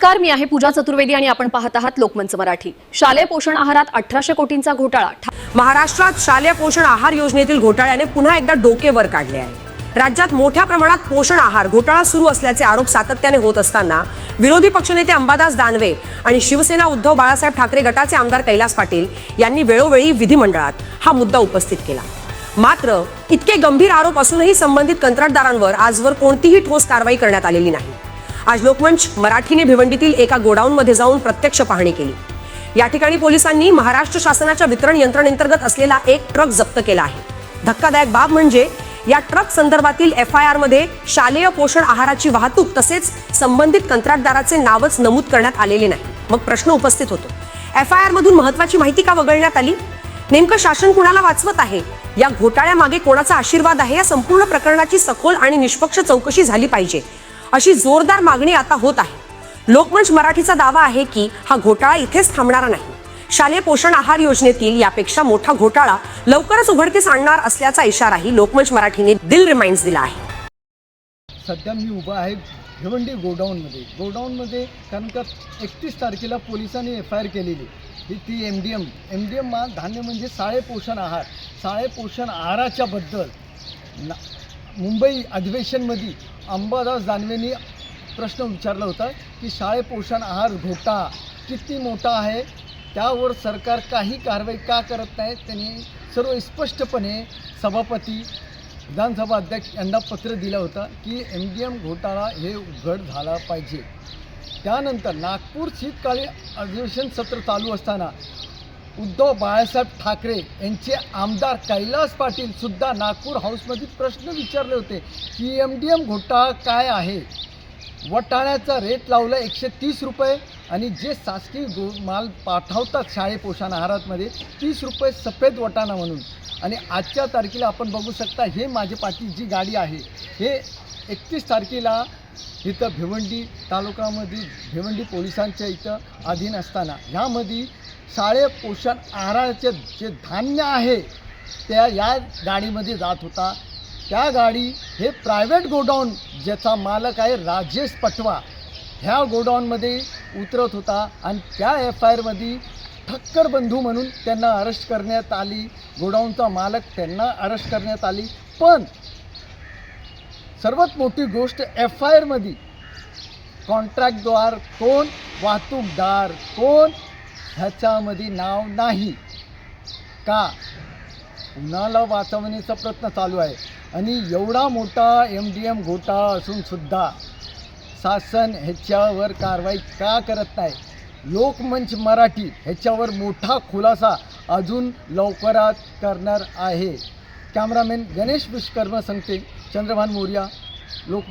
नमस्कार, मी आहे पूजा चतुर्वेदी आणि आपण पाहत आहात लोकमंच मराठी। शालेय पोषण आहारात 1800 कोटींचा घोटाळा। महाराष्ट्रात शालेय पोषण आहार योजनेतील घोटाळ्याने पुन्हा एकदा डोके वर काढले आहे। राज्यात मोठ्या प्रमाणात पोषण आहार घोटाळा सुरू असल्याचे आरोप सातत्याने होत असताना विरोधी पक्षनेते अंबादास दानवे आणि शिवसेना उद्धव बाळासाहेब ठाकरे गटाचे आमदार कैलास पाटील यांनी वेळोवेळी विधिमंडळात हा मुद्दा उपस्थित केला। मात्र इतके गंभीर आरोप असूनही संबंधित कंत्राटदारांवर आजवर कोणतीही ठोस कारवाई करण्यात आलेली नाही। आज लोकमंच मराठीने भिवंडीतील एका गोडाऊनमध्ये जाऊन प्रत्यक्ष पाहणी केली। या ठिकाणी पोलिसांनी महाराष्ट्र शासनाच्या वितरण यंत्रणेअंतर्गत असलेला एक ट्रक जप्त केला आहे। धक्कादायक बाब म्हणजे या ट्रक संदर्भातील FIR मध्ये शालेय पोषण आहाराची वाहतूक तसेच संबंधित कंत्राटदाराचे नावच नमूद करण्यात आलेले नाही। मग प्रश्न उपस्थित होतो, FIR मधून महत्त्वाची माहिती का वगळण्यात आली? नेमकं शासन कुणाला वाचवत आहे? या घोटाळ्यामागे कोणाचा आशीर्वाद आहे? या संपूर्ण प्रकरणाची सखोल आणि निष्पक्ष चौकशी झाली पाहिजे अशी जोरदार मागणी आता होत आहे। लोकमंच मराठीचा दावा आहे की हा घोटाळा इथेच थांबणार नाही। शालेय पोषण आहार योजनेतील यापेक्षा मोठा घोटाळा लवकरच उघडकीस आणणार असल्याचा इशाराही लोकमंच मराठीने दिल रिमाइंड्स दिला आहे। सध्या मी उभा आहे भिवंडी गोडाऊनमध्ये कारण का 31 तारखेला पोलिसांनी FIR केलेली ही ती MDM धान्य म्हणजे शालेय पोषण आहाराच्या बद्दल मुंबई अधिवेशनमध्ये अंबादास दानवेंनी प्रश्न विचारला होता की शालेय पोषण आहार घोटाळा किती मोठा आहे, त्यावर सरकार काही कारवाई का करत नाही। त्यांनी सर्व स्पष्टपणे सभापती विधानसभा अध्यक्ष यांना पत्र दिलं होतं की MDM घोटाळा हे उघड झाला पाहिजे। त्यानंतर नागपूर शीतकालीन अधिवेशन सत्र चालू असताना उद्धव बाळासाहेब ठाकरे यांचे आमदार कैलास पाटील सुद्धा नागपूर हाऊसमध्ये प्रश्न विचारले होते की MDM घोटाळा काय आहे। वटाण्याचा रेट लावला 130 रुपये आणि जे शासकीय माल पाठवतात शालेय पोषण आहारामध्ये 30 रुपये सफेद वटाणा म्हणून। आणि आजच्या तारखेला आपण बघू शकता, हे माझे पाठी जी गाडी आहे हे 31 तारखेला इथं भिवंडी तालुक्यामध्ये भिवंडी पोलिसांच्या इथं अधीन असताना ह्यामध्ये शालेय पोषण आहाराचे जे धान्य आहे त्या या गाडीमध्ये जात होता। त्या गाडी हे प्रायव्हेट गोडाऊन ज्याचा मालक आहे राजेश पटवा ह्या गोडाऊनमध्ये उतरत होता आणि त्या FIR मध्ये ठक्कर बंधू म्हणून त्यांना अरेस्ट करण्यात आली। गोडाऊनचा मालक त्यांना अरेस्ट करण्यात आली। पण सर्वात मोठी गोष्ट FIR मध्ये कॉन्ट्रॅक्टदार कोण, वाहतूकदार कोण ह्याच्यामध्ये नाव नाही का? कुणाला वाचवण्याचा प्रयत्न चालू आहे आणि एवढा मोठा MDM घोटाळा असून सुद्धा शासन ह्याच्यावर कारवाई का करत नाही? लोकमंच मराठी ह्याच्यावर मोठा खुलासा अजून लवकरात करणार आहे। कॅमेरामॅन गणेश विश्वकर्मा सांगते, चंद्रभान मोर्या, लोक